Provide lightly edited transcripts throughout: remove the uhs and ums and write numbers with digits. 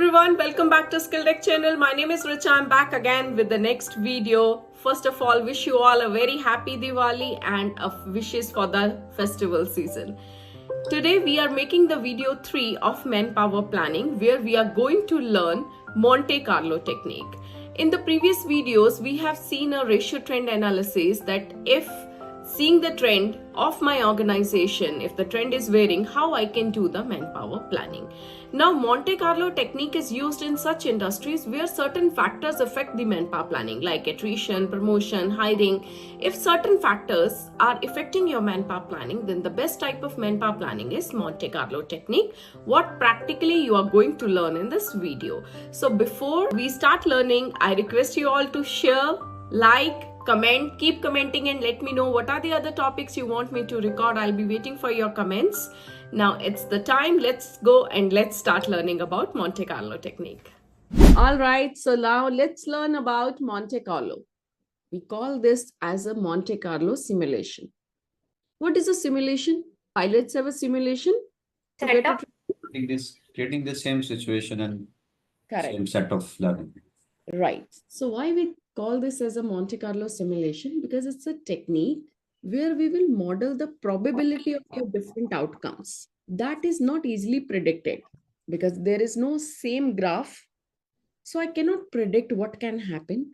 everyone, welcome back to Skill Tech channel. My name is Richa. I'm back again with the next video. First of all, wish you all a very happy Diwali and wishes for the festival season. Today we are making the video 3 of Manpower Planning, where we are going to learn Monte Carlo technique. In the previous videos, we have seen a ratio trend analysis that if seeing the trend of my organization, if the trend is varying, how I can do the manpower planning. Now, Monte Carlo technique is used in such industries where certain factors affect the manpower planning, like attrition, promotion, hiring. If certain factors are affecting your manpower planning, then the best type of manpower planning is Monte Carlo technique, what practically you are going to learn in this video. So before we start learning, I request you all to share, like, comment, keep commenting and let me know what are the other topics you want me to record. I'll be waiting for your comments. Now it's the time. Let's go and let's start learning about Monte Carlo technique. All right, so now let's learn about Monte Carlo. We call this as a Monte Carlo simulation. What is a simulation? Pilots have a simulation to get creating the same situation and correct same set of learning. Right. So why we call this as a Monte Carlo simulation? Because it's a technique where we will model the probability of your different outcomes. That is not easily predicted because there is no same graph. So I cannot predict what can happen.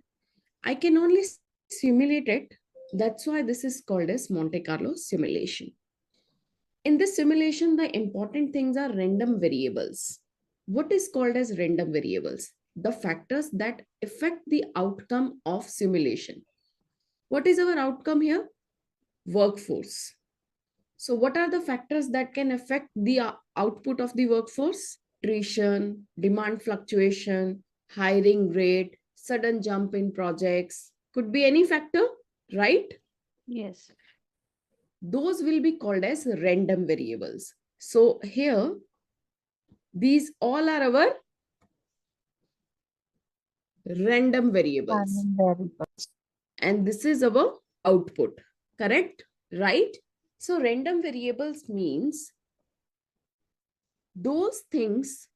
I can only simulate it. That's why this is called as Monte Carlo simulation. In this simulation, the important things are random variables. What is called as random variables? The factors that affect the outcome of simulation. What is our outcome here? Workforce. So what are the factors that can affect the output of the workforce? Attrition, demand fluctuation, hiring rate, sudden jump in projects. Could be any factor, right? Yes. Those will be called as random variables. So here, these all are our random variables. And this is our output, correct? Right? So random variables means those things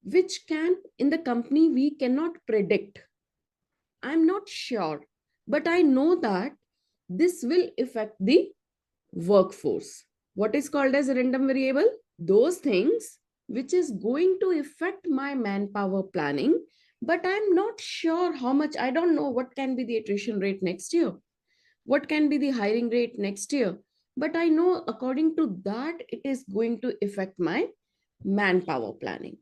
which can, in the company, we cannot predict. I'm not sure, but I know that this will affect the workforce. What is called as a random variable? Those things which is going to affect my manpower planning, but I'm not sure how much. I don't know what can be the attrition rate next year, what can be the hiring rate next year, but I know according to that it is going to affect my manpower planning.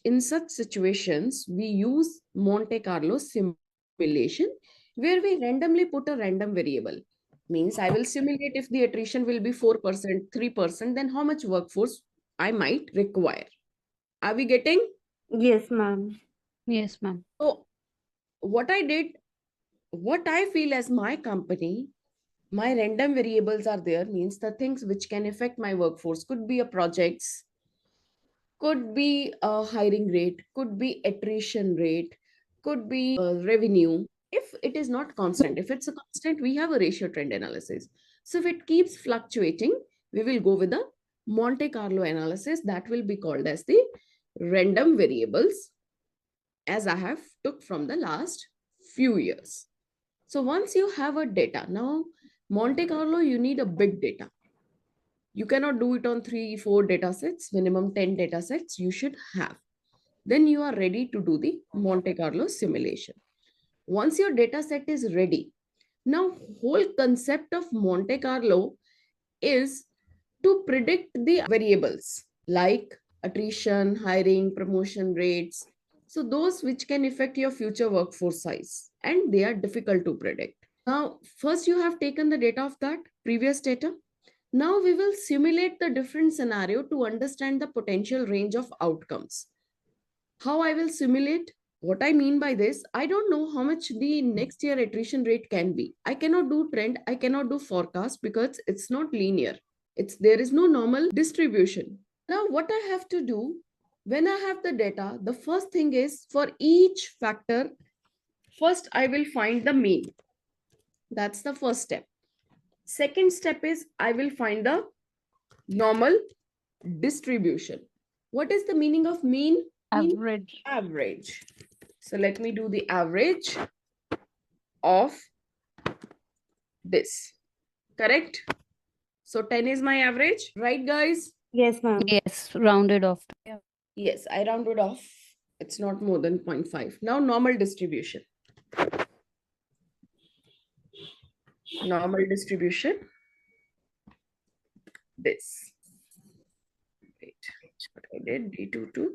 In such situations, we use Monte Carlo simulation where we randomly put a random variable. Means I will simulate if the attrition will be 4%, 3%, then how much workforce I might require. Are we getting? Yes, ma'am. Yes, ma'am. So what I did, what I feel as my company, my random variables are there, means the things which can affect my workforce could be a projects, could be a hiring rate, could be attrition rate, could be revenue. If it is not constant, if it's a constant, we have a ratio trend analysis. So if it keeps fluctuating, we will go with the Monte Carlo analysis that will be called as the random variables, as I have took from the last few years. So once you have a data, now Monte Carlo, you need a big data. You cannot do it on 3-4 data sets, minimum 10 data sets you should have. Then you are ready to do the Monte Carlo simulation. Once your data set is ready, now whole concept of Monte Carlo is to predict the variables like attrition, hiring, promotion rates. So those which can affect your future workforce size, and they are difficult to predict. Now, first you have taken the data of that previous data. Now we will simulate the different scenario to understand the potential range of outcomes. How I will simulate? What I mean by this, I don't know how much the next year attrition rate can be. I cannot do trend, I cannot do forecast because it's not linear. There is no normal distribution. Now what I have to do, when I have the data, the first thing is for each factor, first I will find the mean. That's the first step. Second step is I will find the normal distribution. What is the meaning of mean? Average. Average. So let me do the average of this. Correct? So 10 is my average, right, guys? Yes, ma'am. Yes, rounded off. Yes, I rounded off. It's not more than 0.5. Now, normal distribution. Normal distribution. This. Wait, what I did, D22.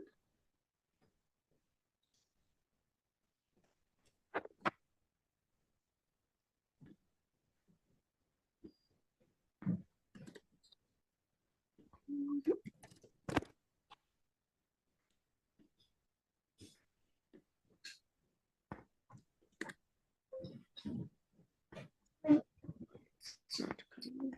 It's not coming.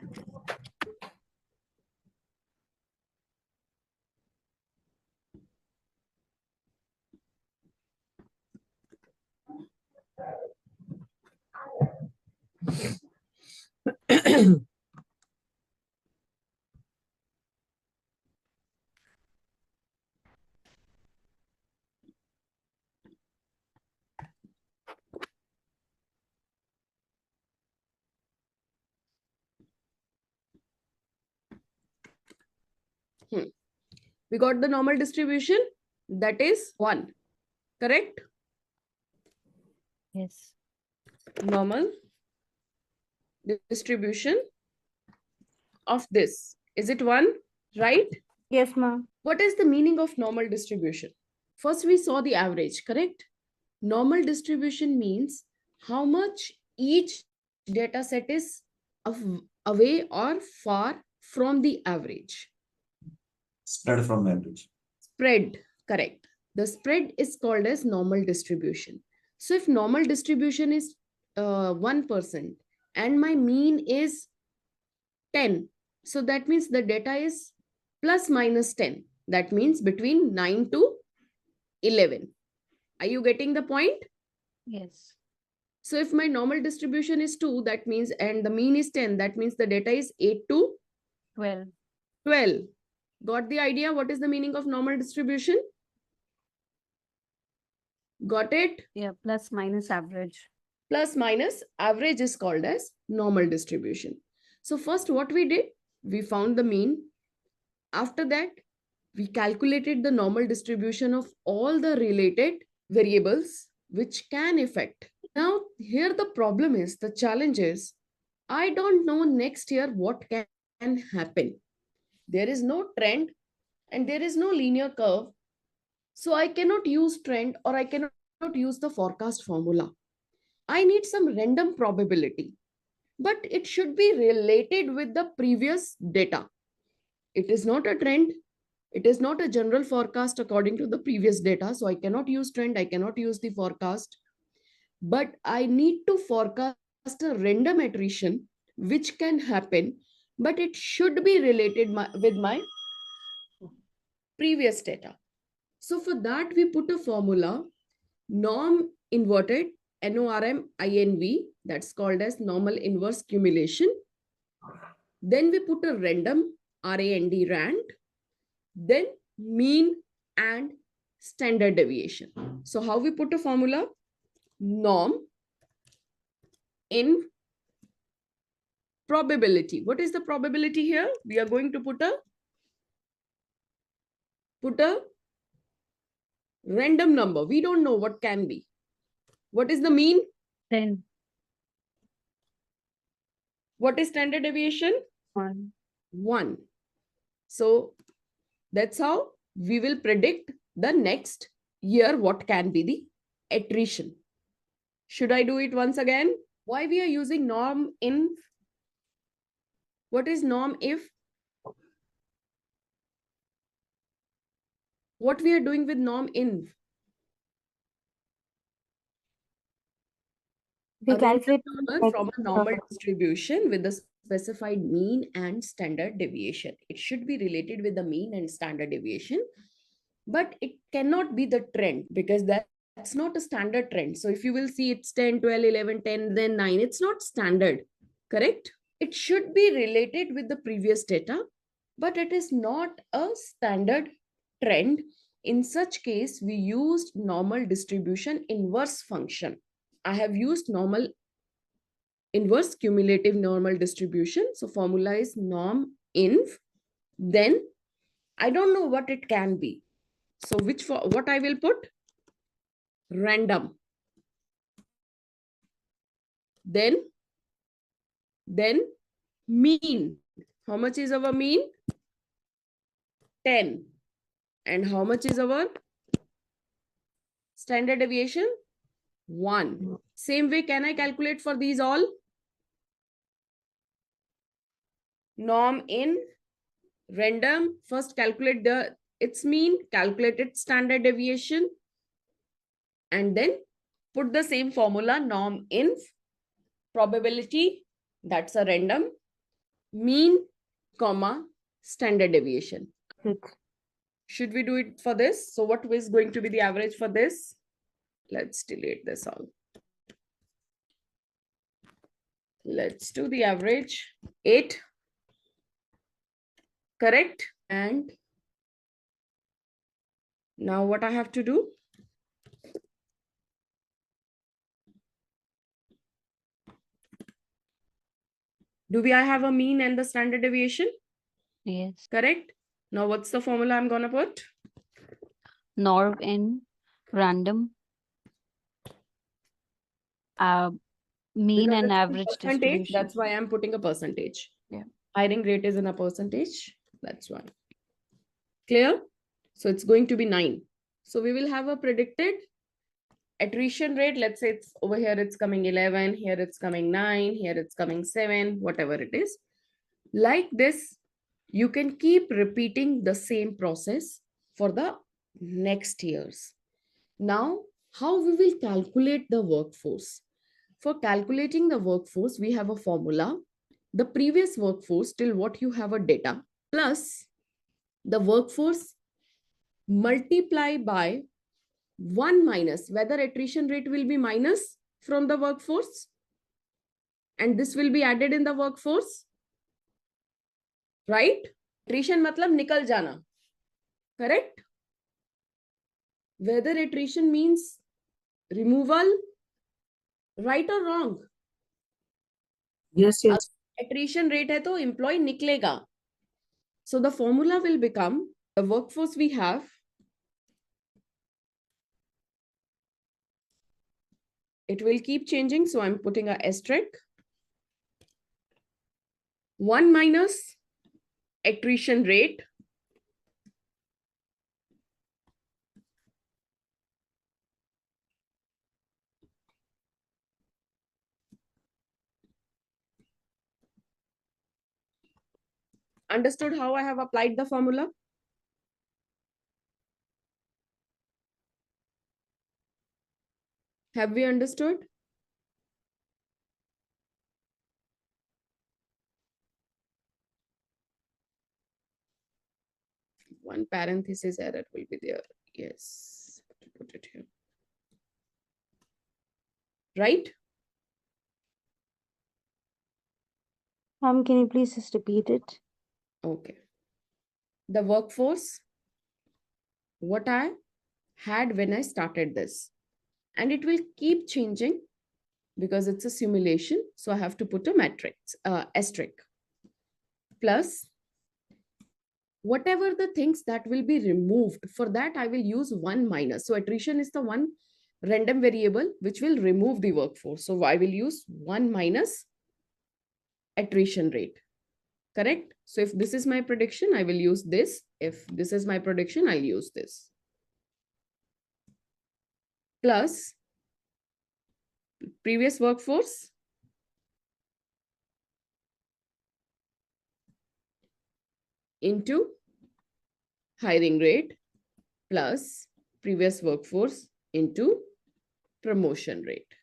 We got the normal distribution, that is 1. Correct? Yes. Normal distribution of this. Is it 1? Right? Yes, ma'am. What is the meaning of normal distribution? First, we saw the average, correct? Normal distribution means how much each data set is away or far from the average. Spread from average. Spread, correct. The spread is called as normal distribution. So if normal distribution is 1% and my mean is 10, so that means the data is plus minus 10. That means between 9 to 11. Are you getting the point? Yes. So if my normal distribution is 2, that means, and the mean is 10, that means the data is 8 to 12. 12. Got the idea? What is the meaning of normal distribution? Got it? Yeah, plus minus average. Plus minus average is called as normal distribution. So first what we did, we found the mean. After that, we calculated the normal distribution of all the related variables which can affect. Now, here the problem is, the challenge is, I don't know next year what can happen. There is no trend and there is no linear curve. So I cannot use trend or I cannot use the forecast formula. I need some random probability, but it should be related with the previous data. It is not a trend. It is not a general forecast according to the previous data. So I cannot use trend. I cannot use the forecast. But I need to forecast a random attrition which can happen, but it should be related with my previous data. So for that, we put a formula, norm inverted, NORMINV, that's called as normal inverse cumulation. Then we put a random, RAND, rand, then mean and standard deviation. So how we put a formula? Norm in probability. What is the probability here? We are going to put a random number. We don't know what can be. What is the mean? 10. What is standard deviation? 1. 1. So that's how we will predict the next year what can be the attrition. Should I do it once again? Why we are using norm in? What is norm if? What we are doing with norm in? We A random calculate number from a normal distribution with a specified mean and standard deviation. It should be related with the mean and standard deviation, but it cannot be the trend because that's not a standard trend. So if you will see it's 10, 12, 11, 10, then 9, it's not standard, correct? It should be related with the previous data, but it is not a standard trend In such case, we used normal distribution inverse function. I have used normal inverse cumulative normal distribution. So formula is norm inv. Then I don't know what it can be. So what I will put? Random. Then mean. How much is our mean? 10. And how much is our standard deviation? 1. Same way, can I calculate for these all? Norm in random. First calculate its mean, calculate its standard deviation, and then put the same formula norm in probability, that's a random, mean, comma, standard deviation. Yes. Should we do it for this? So what is going to be the average for this? Let's delete this all. Let's do the average. 8. Correct. And now what I have to do? I have a mean and the standard deviation? Yes. Correct. Now what's the formula I'm gonna put? Norm in random. Mean Because and it's in average percentage, distribution. that's why I'm putting a percentage. Yeah. Hiring rate is in a percentage. That's why. Clear? So it's going to be 9. So we will have a predicted attrition rate. Let's say it's over here, it's coming 11. Here it's coming 9. Here it's coming 7, whatever it is. Like this, you can keep repeating the same process for the next years. Now, how we will calculate the workforce? For calculating the workforce, we have a formula. The previous workforce till what you have a data plus the workforce multiply by 1 minus whether attrition rate will be minus from the workforce and this will be added in the workforce, right? Attrition matlab nikal jana, correct? Whether attrition means removal, right or wrong? Yes, yes. Attrition rate hai to employee niklega. So the formula will become the workforce we have it will keep changing. So I'm putting a asterisk. 1 minus attrition rate understood how I have applied the formula? Have we understood? One parenthesis error will be there. Yes, put it here. Right? Can you please just repeat it? Okay. The workforce, what I had when I started this, and it will keep changing because it's a simulation. So I have to put a matrix, asterisk, plus whatever the things that will be removed. For that, I will use 1 minus. So attrition is the one random variable which will remove the workforce. So I will use 1 minus attrition rate. Correct? So if this is my prediction, I will use this. If this is my prediction, I'll use this. Plus previous workforce into hiring rate plus previous workforce into promotion rate.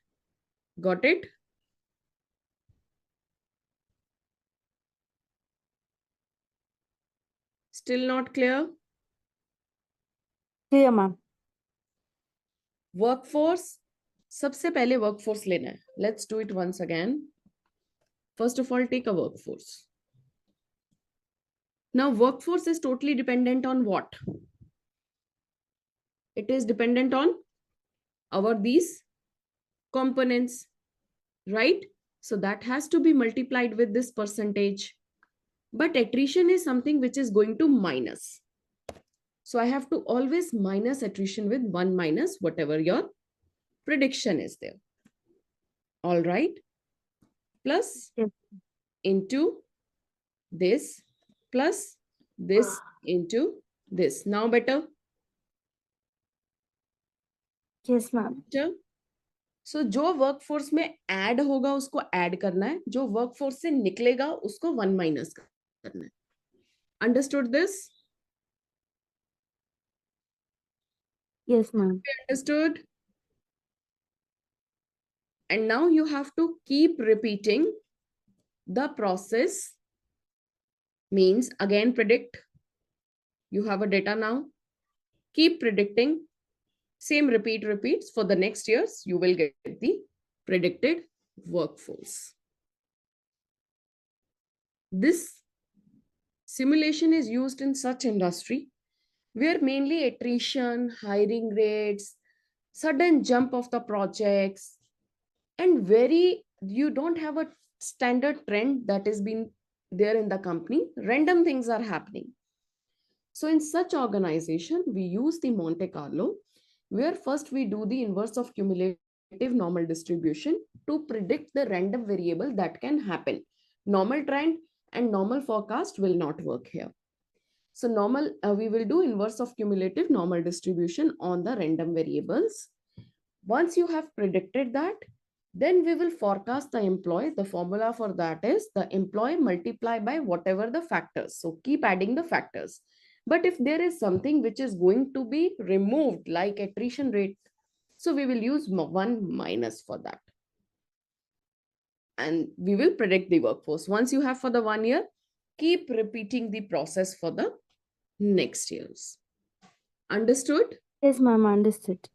Got it? Still not clear? Clear, ma'am. Workforce, सबसे पहले workforce लेना है. Let's do it once again. First of all, take a workforce. Now, workforce is totally dependent on what? It is dependent on our these components, right? So that has to be multiplied with this percentage. But attrition is something which is going to minus. So I have to always minus attrition with 1 minus whatever your prediction is there. All right. Plus Yes. into this plus this into this. Now better? Yes, ma'am. Better? सो जो workforce में add होगा उसको add करना है, जो workforce से निकलेगा उसको 1 माइनस करना है. Understood this? Yes, ma'am. Understood? And now you have to keep repeating the process. Means again predict. You have a data now. Keep predicting. Same repeats for the next years. You will get the predicted workforce. This simulation is used in such industry where mainly attrition, hiring rates, sudden jump of the projects, and very you don't have a standard trend that has been there in the company. Random things are happening. So in such organization, we use the Monte Carlo, where first we do the inverse of cumulative normal distribution to predict the random variable that can happen. Normal trend and normal forecast will not work here. So we will do inverse of cumulative normal distribution on the random variables. Once you have predicted that, then we will forecast the employee. The formula for that is the employee multiply by whatever the factors. So keep adding the factors. But if there is something which is going to be removed, like attrition rate, so we will use 1 minus for that. And we will predict the workforce. Once you have for the 1 year, keep repeating the process for the next years. Understood? Yes, ma'am. Understood.